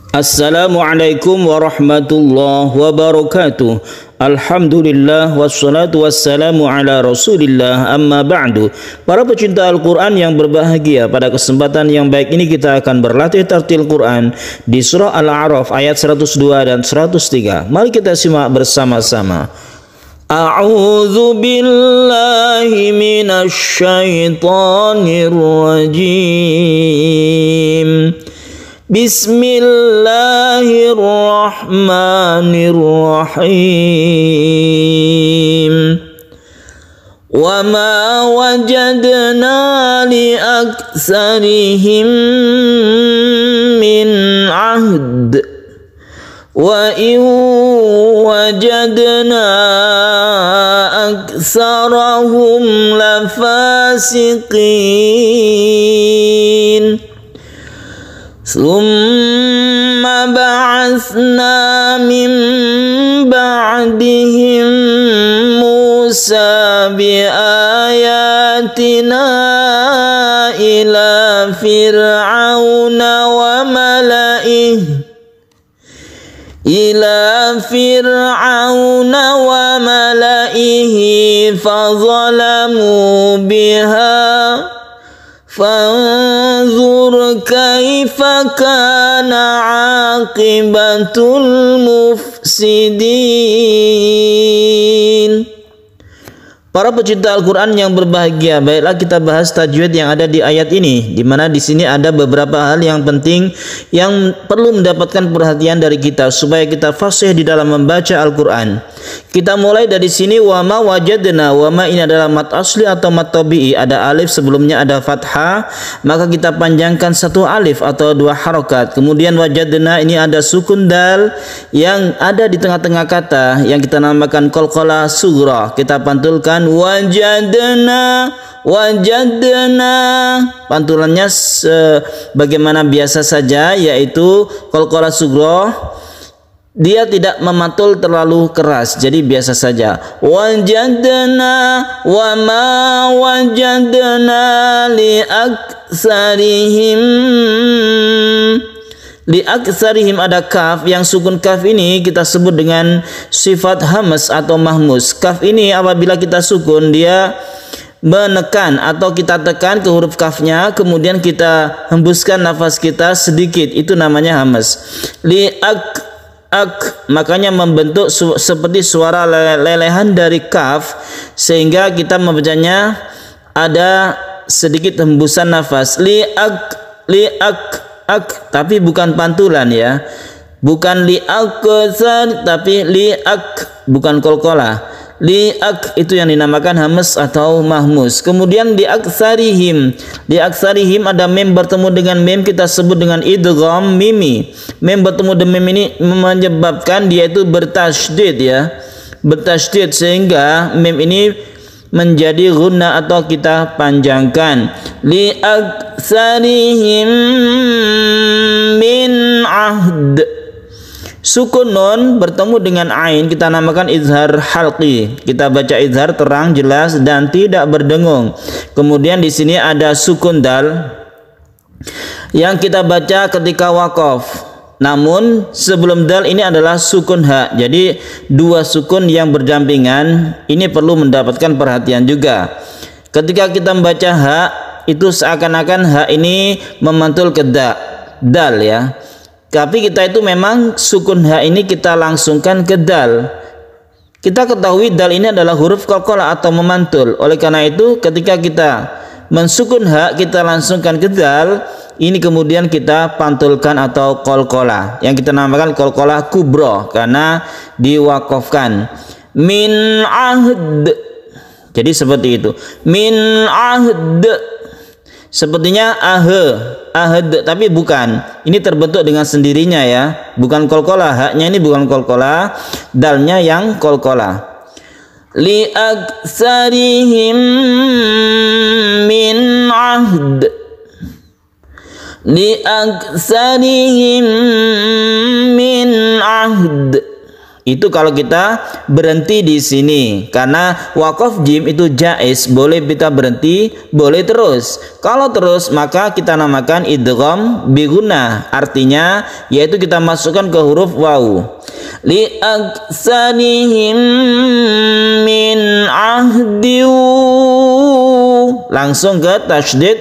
Assalamualaikum warahmatullahi wabarakatuh. Alhamdulillah wassalatu wassalamu ala rasulillah, amma ba'du. Para pecinta Al-Quran yang berbahagia, pada kesempatan yang baik ini kita akan berlatih tartil Quran di surah Al-A'raf ayat 102 dan 103. Mari kita simak bersama-sama. A'udzu billahi minasy syaithanir rajim. Bismillahirrahmanirrahim. Wa ma wajadna li aktsarihim min ahd wa in wajadna aktsarahum lafasiqin. Thumma ba'athna min ba'dihim Musa biayatina ila fir'auna wa mala'ihi fazalamu biha fanzur kaifa kana aqibatul mufsidin. Para pecinta Al-Quran yang berbahagia, baiklah kita bahas tajwid yang ada di ayat ini, di mana di sini ada beberapa hal yang penting yang perlu mendapatkan perhatian dari kita supaya kita fasih di dalam membaca Al-Quran. Kita mulai dari sini, wa ma wajadna. Wa ma ini adalah mat asli atau mat tabi'i, ada alif sebelumnya ada fathah, maka kita panjangkan satu alif atau dua harokat. Kemudian wajadna ini ada sukun dal yang ada di tengah-tengah kata yang kita namakan qalqalah sughra, kita pantulkan wajadna. Pantulannya sebagaimana biasa saja, yaitu qalqalah sughra, dia tidak memantul terlalu keras, jadi biasa saja. Wajadna wa ma wajadna li aksarihim ada kaf, yang sukun kaf ini kita sebut dengan sifat hamas atau mahmus. Kaf ini apabila kita sukun, dia menekan atau kita tekan ke huruf kafnya, kemudian kita hembuskan nafas kita sedikit, itu namanya hamas. Makanya membentuk seperti suara lelehan dari kaf, sehingga kita membacanya ada sedikit hembusan nafas. Tapi bukan pantulan ya, bukan tapi bukan qalqalah. Itu yang dinamakan hamas atau mahmus. Kemudian di aksarihim ada mem bertemu dengan mem, kita sebut dengan idgham mimi. Mem bertemu dengan mem ini menyebabkan dia itu bertasydid ya, bertasydid, sehingga mem ini menjadi gunna atau kita panjangkan. Li aksarihim min ahd. Sukun nun bertemu dengan ain kita namakan izhar halqi. Kita baca izhar terang, jelas dan tidak berdengung. Kemudian di sini ada sukun dal yang kita baca ketika waqaf. Namun sebelum dal ini adalah sukun ha. Jadi dua sukun yang berdampingan ini perlu mendapatkan perhatian juga. Ketika kita membaca ha, itu seakan-akan ha ini memantul ke dal ya. Tapi kita itu memang sukun ha ini kita langsungkan ke dal. Kita ketahui dal ini adalah huruf qalqalah atau memantul. Oleh karena itu ketika kita mensukun ha, kita langsungkan ke dal, ini kemudian kita pantulkan atau qalqalah, yang kita namakan qalqalah kubra karena diwaqafkan. Min ahd. Jadi seperti itu. Min ahd. Sepertinya ahad, tapi bukan. Ini terbentuk dengan sendirinya ya, bukan qalqalah. Haknya ini bukan qalqalah, dalnya yang qalqalah. Li aksarihim min ahd. Li aksarihim min ahd. Itu kalau kita berhenti di sini, karena waqaf jim itu jaiz, boleh kita berhenti, boleh terus. Kalau terus maka kita namakan idgham bi gunnah, artinya yaitu kita masukkan ke huruf waw. Li aksanihim min ahdi, langsung ke tasydid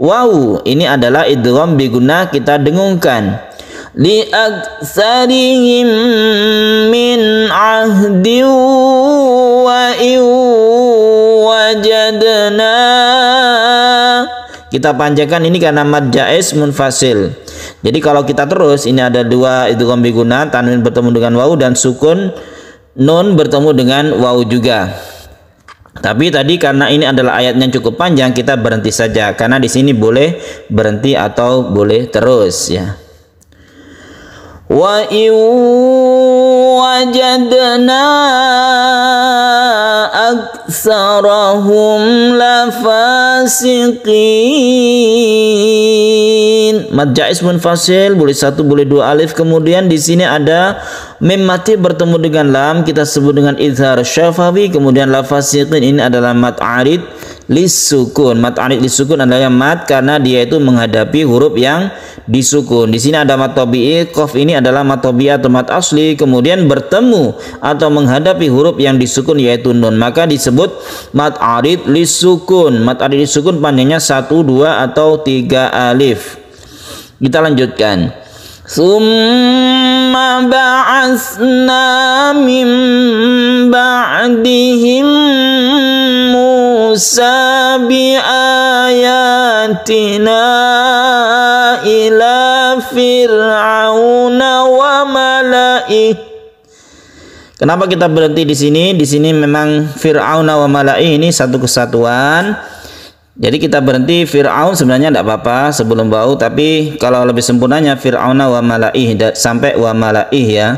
waw. Ini adalah idgham bi gunnah, kita dengungkan. Li aktsarihim min ahdi wa wajadna, kita panjangkan ini karena mad jaiz munfasil. Jadi kalau kita terus, ini ada dua idgham bi gunnah, tanwin bertemu dengan waw dan sukun nun bertemu dengan waw juga. Tapi tadi karena ini adalah ayatnya cukup panjang, kita berhenti saja karena di sini boleh berhenti atau boleh terus ya. Wa wajadna aktsarahum lafasiqin. Mad jaiz munfasil, boleh satu boleh dua alif. Kemudian di sini ada mim mati bertemu dengan lam, kita sebut dengan izhar syafawi. Kemudian lafasiqin ini adalah mad arid lisukun. Mad arid lisukun adalah mad karena dia itu menghadapi huruf yang disukun. Di sini ada mad tabi'i, qaf ini adalah mad tabi'i atau mad asli, kemudian bertemu atau menghadapi huruf yang disukun yaitu nun, maka disebut mad arid lisukun. Mad arid lisukun panjangnya 1, 2 atau 3 alif. Kita lanjutkan. Summa ba'asna min ba'dihim Musa bi ayatina ila fir'auna wa mala'i. Kenapa kita berhenti di sini? Di sini memang fir'auna wa mala'i ini satu kesatuan. Jadi kita berhenti Fir'aun sebenarnya tidak apa-apa sebelum bau, tapi kalau lebih sempurnanya fir'auna wa mala'i sampai wa mala'i ya.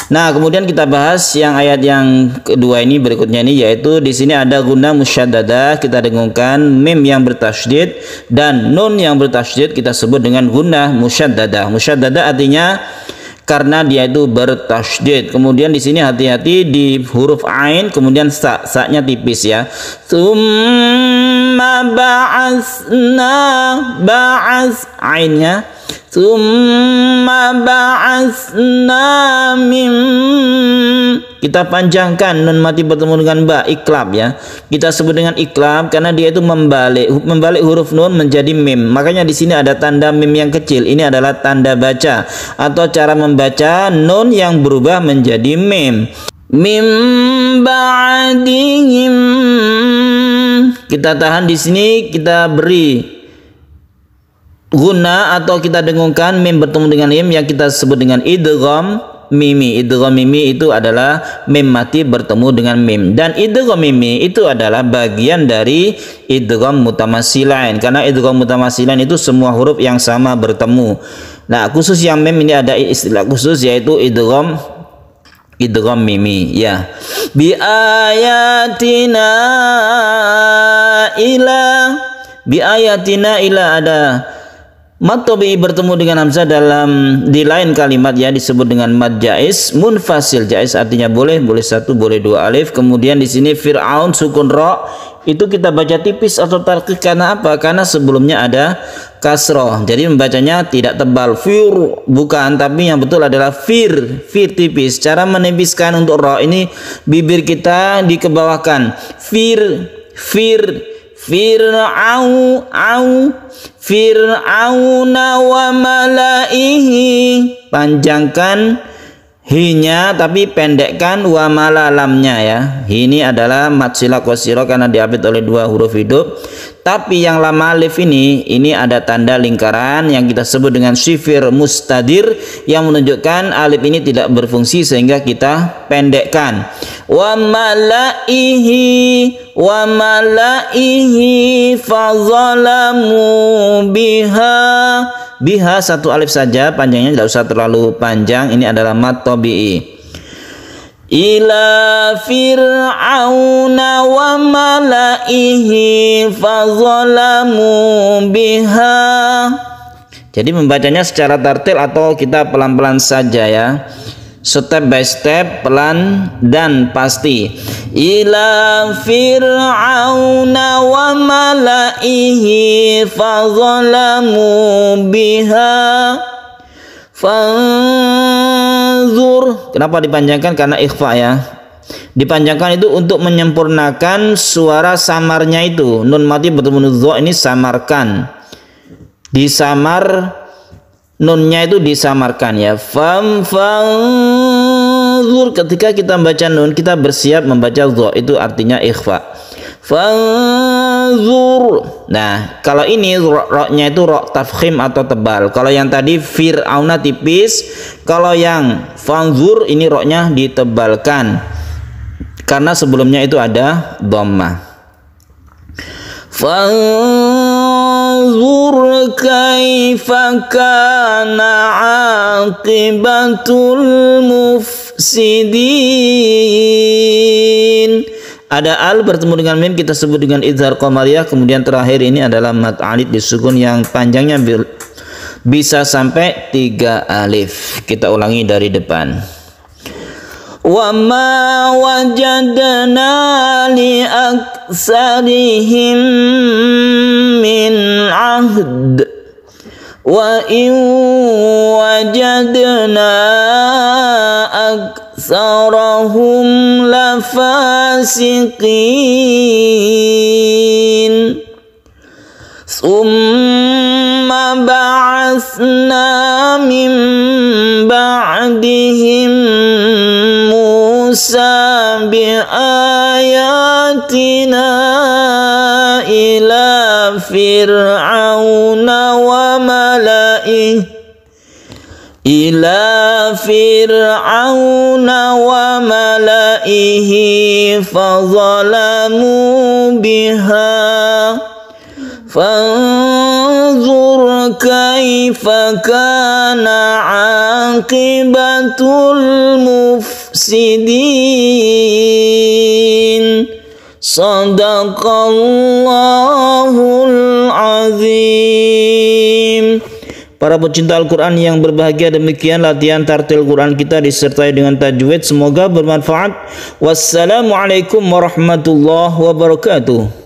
Nah, kemudian kita bahas yang ayat yang kedua ini berikutnya ini, yaitu di sini ada gunnah musyaddadah, kita dengungkan mim yang bertasydid dan nun yang bertasydid kita sebut dengan gunnah musyaddadah. Musyaddadah artinya karena dia itu bertasydid. Kemudian di sini hati-hati di huruf ain, kemudian sa-nya tipis ya. Tsumma ba'asna, ba'as ainnya. Tsumma ba'asna mim, kita panjangkan nun mati bertemu dengan ba, iklab ya. Kita sebut dengan iklab karena dia itu membalik huruf nun menjadi mim. Makanya di sini ada tanda mim yang kecil. Ini adalah tanda baca atau cara membaca nun yang berubah menjadi mim. Mim ba'dihim, kita tahan di sini, kita beri guna atau kita dengungkan mim bertemu dengan im yang kita sebut dengan idgham mimi. Idgham mimi itu adalah mim mati bertemu dengan mim, dan idgham mimi itu adalah bagian dari idgham mutamatsilain, karena idgham mutamatsilain itu semua huruf yang sama bertemu. Nah, khusus yang mim ini ada istilah khusus yaitu idgham mimi ya. Bi ayatina ila, bi ayatina ila ada mad tabi'i bertemu dengan hamzah di lain kalimat ya, disebut dengan mad jaiz munfasil. Jaiz artinya boleh satu boleh dua alif. Kemudian di sini fir'aun sukun ra itu kita baca tipis atau tarqiq karena apa? Karena sebelumnya ada kasroh, jadi membacanya tidak tebal. Fir bukan, tapi yang betul adalah fir tipis. Cara menipiskan untuk ra ini bibir kita dikebawahkan. Fir'auna wa mala'ihi, panjangkan hinya tapi pendekkan wa malalamnya ya. Ini adalah mad sila qasira karena diapit oleh dua huruf hidup. Tapi yang lam alif ini ada tanda lingkaran yang kita sebut dengan shifir mustadir yang menunjukkan alif ini tidak berfungsi sehingga kita pendekkan. Wa mala'ihi fazalamu biha satu alif saja, panjangnya tidak usah terlalu panjang. Ini adalah mad tabi'i. Ila fir'auna wa mala'ihi fazalamu biha. Jadi membacanya secara tartil atau kita pelan-pelan saja ya. step by step, pelan dan pasti. Ila fir'auna wa malaihi fadzalamu biha fanzur. Kenapa dipanjangkan? Karena ikhfa ya. Dipanjangkan itu untuk menyempurnakan suara samarnya itu. Nun mati bertemu nun dha ini samarkan. Disamar, nunnya itu disamarkan ya. Fanzur, ketika kita membaca nun kita bersiap membaca dha, itu artinya ikhfa. Fanzur. Nah, kalau ini roknya itu rok tafkhim atau tebal. Kalau yang tadi fir'auna tipis, kalau yang fanzur ini roknya ditebalkan karena sebelumnya itu ada dhammah. Fanzur kaifa kana aqibatul mufsidin. Ada al bertemu dengan mim kita sebut dengan izhar qamariyah. Kemudian terakhir ini adalah mad alif disukun yang panjangnya bisa sampai 3 alif. Kita ulangi dari depan. Wa ma wajadna li aktsarihim min ahd wa in wajadna aktsarahum lafasiqin. Summa ba'athna min ba'dihim Musa biayatina ila fir'auna wa mala'ih fadzalamu biha fanzur kaifa kana aqibatul mufsidin. Shadaqallahul azim. Para pecinta Al-Quran yang berbahagia, demikian latihan tartil Quran kita disertai dengan tajwid. Semoga bermanfaat. Wassalamualaikum warahmatullahi wabarakatuh.